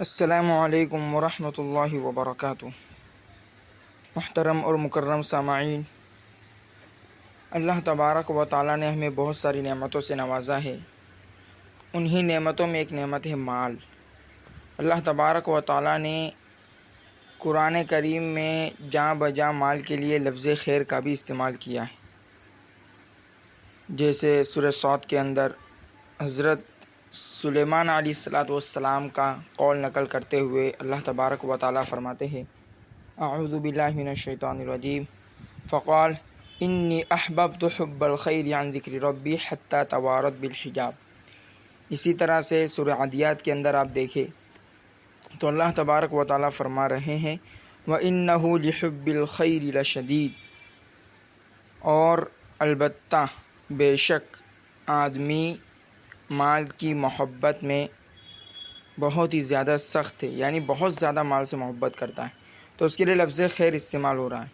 السلام علیکم ورحمۃ اللہ وبرکاتہ۔ محترم اور مکرم سامعین، اللہ تبارک و تعالیٰ نے ہمیں بہت ساری نعمتوں سے نوازا ہے۔ انہی نعمتوں میں ایک نعمت ہے مال۔ اللہ تبارک و تعالیٰ نے قرآن کریم میں جاں بجاں مال کے لیے لفظ خیر کا بھی استعمال کیا ہے، جیسے سورہ صاد کے اندر حضرت سلیمان علیہ السلام کا قول نقل کرتے ہوئے اللہ تبارک و تعالیٰ فرماتے ہیں: اعوذ باللہ من الشیطان الرجیم، فقال انی احببت حب الخیر عن ذکر ربی حتی توارت بالحجاب۔ اسی طرح سے سورہ عادیات کے اندر آپ دیکھیں تو اللہ تبارک و تعالیٰ فرما رہے ہیں: وَإِنَّهُ لِحُبِّ الْخَيْرِ لَشَدِيدٌ، اور البتہ بے شک آدمی مال کی محبت میں بہت ہی زیادہ سخت ہے، یعنی بہت زیادہ مال سے محبت کرتا ہے، تو اس کے لیے لفظ خیر استعمال ہو رہا ہے۔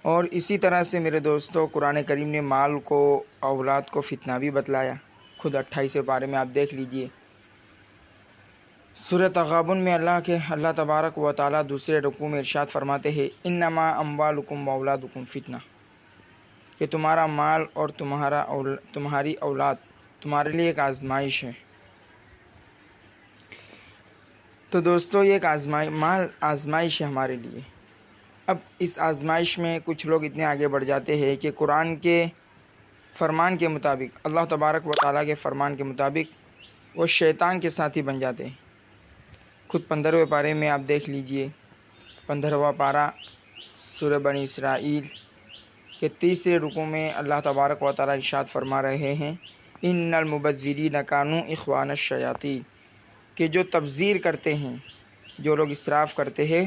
اور اسی طرح سے میرے دوستو، قرآن کریم نے مال کو، اولاد کو فتنہ بھی بتلایا۔ خود 28 پارے میں آپ دیکھ لیجئے، سورہ تغابن میں اللہ تبارک و تعالیٰ دوسرے رکوع میں ارشاد فرماتے ہیں: انما اموالکم واولادکم فتنہ، کہ تمہارا مال اور تمہاری اولاد تمہارے لیے ایک آزمائش ہے۔ تو دوستو، یہ ایک مال آزمائش ہے ہمارے لیے۔ اب اس آزمائش میں کچھ لوگ اتنے آگے بڑھ جاتے ہیں کہ قرآن کے فرمان کے مطابق، اللہ تبارک و تعالیٰ کے فرمان کے مطابق وہ شیطان کے ساتھی بن جاتے ہیں۔ خود 15ویں پارے میں آپ دیکھ لیجئے، 15واں پارہ سورہ بنی اسرائیل کے تیسرے رکوع میں اللہ تبارک و تعالیٰ ارشاد فرما رہے ہیں: ان المبذرین کانوا اخوان الشیاطین، کہ جو تبذیر کرتے ہیں، جو لوگ اسراف کرتے ہیں،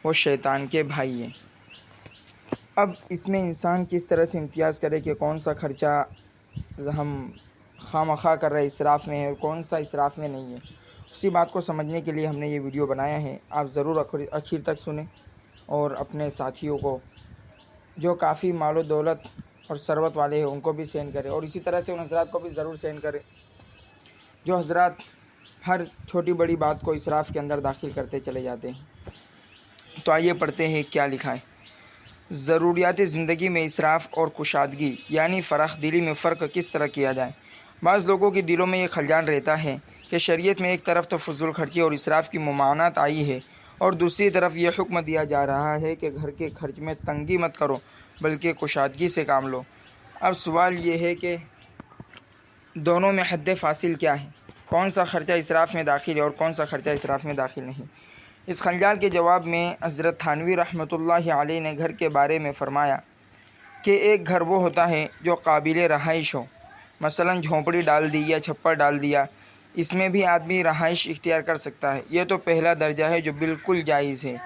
وہ شیطان کے بھائی ہیں۔ اب اس میں انسان کس طرح سے امتیاز کرے کہ کون سا خرچہ ہم خواہ مخواہ کر رہے اسراف میں ہے اور کون سا اسراف میں نہیں ہے، اسی بات کو سمجھنے کے لیے ہم نے یہ ویڈیو بنایا ہے۔ آپ ضرور آخر تک سنیں اور اپنے ساتھیوں کو، جو کافی مال و دولت اور ثروت والے ہیں، ان کو بھی سینڈ کریں، اور اسی طرح سے ان حضرات کو بھی ضرور سینڈ کریں جو حضرات ہر چھوٹی بڑی بات کو اسراف کے اندر داخل کرتے چلے جاتے ہیں۔ تو آئیے پڑھتے ہیں کیا لکھا ہے۔ ضروریات زندگی میں اسراف اور کشادگی یعنی فراخ دلی میں فرق کس طرح کیا جائے۔ بعض لوگوں کے دلوں میں یہ خلجان رہتا ہے کہ شریعت میں ایک طرف تو فضول خرچی اور اسراف کی ممانعت آئی ہے، اور دوسری طرف یہ حکم دیا جا رہا ہے کہ گھر کے خرچ میں تنگی مت کرو بلکہ کشادگی سے کام لو۔ اب سوال یہ ہے کہ دونوں میں حد فاصل کیا ہے؟ کون سا خرچہ اسراف میں داخل ہے اور کون سا خرچہ اسراف میں داخل نہیں؟ اس خلجان کے جواب میں حضرت تھانوی رحمۃ اللہ علیہ نے گھر کے بارے میں فرمایا کہ ایک گھر وہ ہوتا ہے جو قابل رہائش ہو، مثلا جھونپڑی ڈال دی یا چھپر ڈال دیا، اس میں بھی آدمی رہائش اختیار کر سکتا ہے، یہ تو پہلا درجہ ہے جو بالکل جائز ہے۔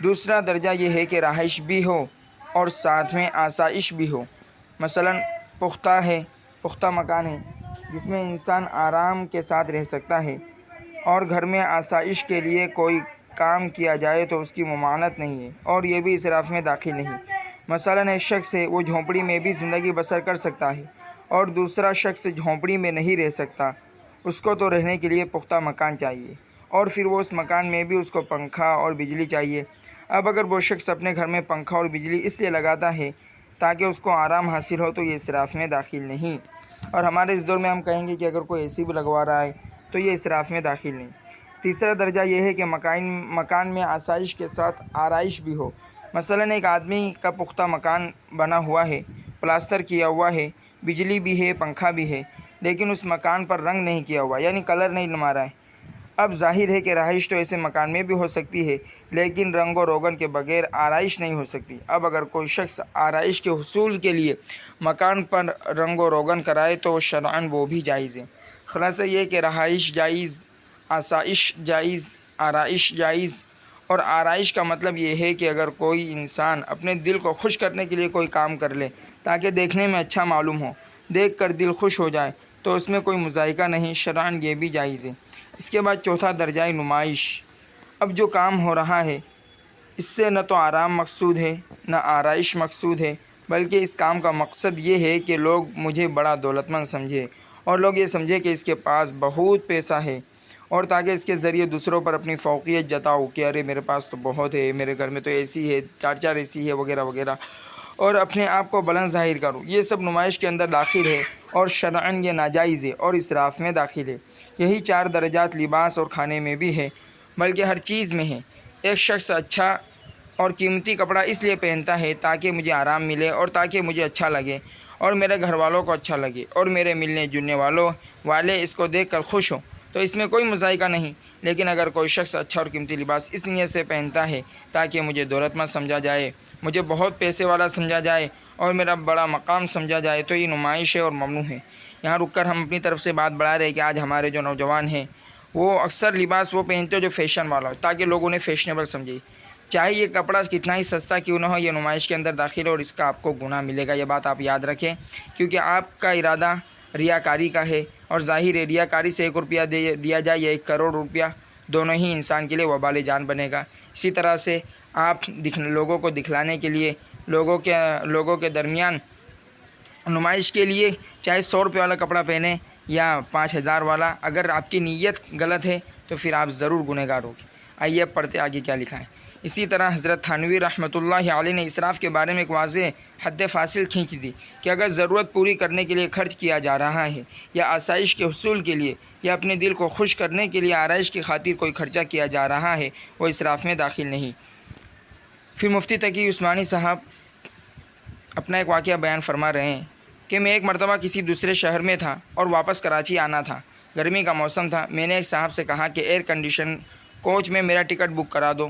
دوسرا درجہ یہ ہے کہ رہائش بھی ہو اور ساتھ میں آسائش بھی ہو، مثلا پختہ مکان ہے جس میں انسان آرام کے ساتھ رہ سکتا ہے، اور گھر میں آسائش کے لیے کوئی کام کیا جائے تو اس کی ممانعت نہیں ہے، اور یہ بھی اسراف میں داخل نہیں۔ مثلا ایک شخص ہے، وہ جھونپڑی میں بھی زندگی بسر کر سکتا ہے، اور دوسرا شخص جھونپڑی میں نہیں رہ سکتا، اس کو تو رہنے کے لیے پختہ مکان چاہیے، اور پھر وہ اس مکان میں بھی اس کو پنکھا اور بجلی چاہیے۔ اب اگر وہ شخص اپنے گھر میں پنکھا اور بجلی اس لیے لگاتا ہے تاکہ اس کو آرام حاصل ہو، تو یہ اسراف میں داخل نہیں۔ اور ہمارے اس دور میں ہم کہیں گے کہ اگر کوئی اے سی بھی لگوا رہا ہے تو یہ اسراف میں داخل نہیں۔ تیسرا درجہ یہ ہے کہ مکان میں آسائش کے ساتھ آرائش بھی ہو، مثلا ایک آدمی کا پختہ مکان بنا ہوا ہے، پلاسٹر کیا ہوا ہے، بجلی بھی ہے، پنکھا بھی ہے، لیکن اس مکان پر رنگ نہیں کیا ہوا، یعنی کلر نہیں مارا ہے۔ اب ظاہر ہے کہ رہائش تو ایسے مکان میں بھی ہو سکتی ہے، لیکن رنگ و روغن کے بغیر آرائش نہیں ہو سکتی۔ اب اگر کوئی شخص آرائش کے حصول کے لیے مکان پر رنگ و روغن کرائے تو شرعاً وہ بھی جائز ہے۔ خلاصہ یہ کہ رہائش جائز، آسائش جائز، آرائش جائز، اور آرائش کا مطلب یہ ہے کہ اگر کوئی انسان اپنے دل کو خوش کرنے کے لیے کوئی کام کر لے تاکہ دیکھنے میں اچھا معلوم ہو، دیکھ کر دل خوش ہو جائے، تو اس میں کوئی مذائقہ نہیں، شرعاً یہ بھی جائز ہے۔ اس کے بعد چوتھا درجہ نمائش۔ اب جو کام ہو رہا ہے اس سے نہ تو آرام مقصود ہے نہ آرائش مقصود ہے، بلکہ اس کام کا مقصد یہ ہے کہ لوگ مجھے بڑا دولت مند سمجھے، اور لوگ یہ سمجھے کہ اس کے پاس بہت پیسہ ہے، اور تاکہ اس کے ذریعے دوسروں پر اپنی فوقیت جتاؤ کہ ارے میرے پاس تو بہت ہے، میرے گھر میں تو اے سی ہے، 4 اے سی ہے وغیرہ وغیرہ، اور اپنے آپ کو بلند ظاہر کروں، یہ سب نمائش کے اندر داخل ہے اور شرعاً یہ ناجائز ہے اور اسراف میں داخل ہے۔ یہی 4 درجات لباس اور کھانے میں بھی ہے، بلکہ ہر چیز میں ہے۔ ایک شخص اچھا اور قیمتی کپڑا اس لیے پہنتا ہے تاکہ مجھے آرام ملے اور تاکہ مجھے اچھا لگے اور میرے گھر والوں کو اچھا لگے اور میرے ملنے جلنے والے اس کو دیکھ کر خوش ہوں، تو اس میں کوئی مذائقہ نہیں۔ لیکن اگر کوئی شخص اچھا اور قیمتی لباس اس نیت سے پہنتا ہے تاکہ مجھے دولت مند سمجھا جائے، مجھے بہت پیسے والا سمجھا جائے اور میرا بڑا مقام سمجھا جائے، تو یہ نمائش ہے اور ممنوع ہے۔ یہاں رک کر ہم اپنی طرف سے بات بڑھا رہے ہیں کہ آج ہمارے جو نوجوان ہیں وہ اکثر لباس وہ پہنتے ہو جو فیشن والا ہو تاکہ لوگ انہیں فیشنیبل سمجھے، چاہے یہ کپڑا کتنا ہی سستا کیوں نہ ہو، یہ نمائش کے اندر داخل ہو اور اس کا آپ کو گناہ ملے گا۔ یہ بات آپ یاد رکھیں، کیونکہ آپ کا ارادہ ریاکاری کا ہے، اور ظاہر ہے ریاکاری سے 1 روپیہ دیا جائے یا 1 کروڑ روپیہ، دونوں ہی انسان کے لیے وبال جان بنے گا۔ اسی طرح سے آپ لوگوں کو دکھلانے کے لیے، لوگوں کے درمیان نمائش کے لیے چاہے 100 روپے والا کپڑا پہنیں یا 5000 والا، اگر آپ کی نیت غلط ہے تو پھر آپ ضرور گنہگار ہوگے۔ آئیے اب پڑھتے آگے کیا لکھا ہے۔ اسی طرح حضرت تھانوی رحمۃ اللہ علیہ نے اسراف کے بارے میں ایک واضح حد فاصل کھینچ دی کہ اگر ضرورت پوری کرنے کے لیے خرچ کیا جا رہا ہے یا آسائش کے حصول کے لیے یا اپنے دل کو خوش کرنے کے لیے آرائش کی خاطر کوئی خرچہ کیا جا رہا ہے، وہ اسراف میں داخل نہیں۔ پھر مفتی تقی عثمانی صاحب اپنا ایک واقعہ بیان فرما رہے ہیں کہ میں ایک مرتبہ کسی دوسرے شہر میں تھا اور واپس کراچی آنا تھا، گرمی کا موسم تھا۔ میں نے ایک صاحب سے کہا کہ ایئر کنڈیشن کوچ میں میرا ٹکٹ بک کرا دو،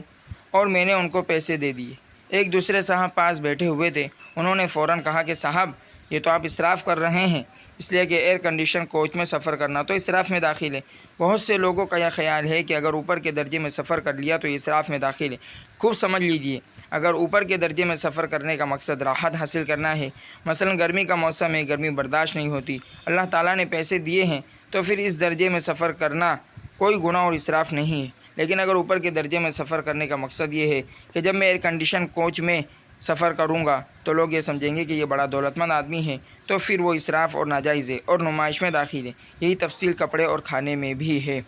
اور میں نے ان کو پیسے دے دیے۔ ایک دوسرے صاحب پاس بیٹھے ہوئے تھے، انہوں نے فوراً کہا کہ صاحب یہ تو آپ اسراف کر رہے ہیں، اس لیے کہ ایئر کنڈیشن کوچ میں سفر کرنا تو اسراف میں داخل ہے۔ بہت سے لوگوں کا یہ خیال ہے کہ اگر اوپر کے درجے میں سفر کر لیا تو یہ اسراف میں داخل ہے۔ خوب سمجھ لیجئے، اگر اوپر کے درجے میں سفر کرنے کا مقصد راحت حاصل کرنا ہے، مثلا گرمی کا موسم ہے، گرمی برداشت نہیں ہوتی، اللہ تعالیٰ نے پیسے دیے ہیں، تو پھر اس درجے میں سفر کرنا کوئی گناہ اور اسراف نہیں ہے۔ لیکن اگر اوپر کے درجے میں سفر کرنے کا مقصد یہ ہے کہ جب میں ایئر کنڈیشن کوچ میں سفر کروں گا تو لوگ یہ سمجھیں گے کہ یہ بڑا دولت مند آدمی ہے، تو پھر وہ اسراف اور ناجائز ہے اور نمائش میں داخل ہے۔ یہی تفصیل کپڑے اور کھانے میں بھی ہے۔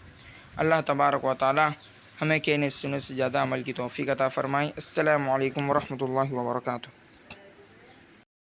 اللہ تبارک و تعالی ہمیں کہنے سننے سے زیادہ عمل کی توفیق عطا فرمائے۔ السلام علیکم ورحمۃ اللہ وبرکاتہ۔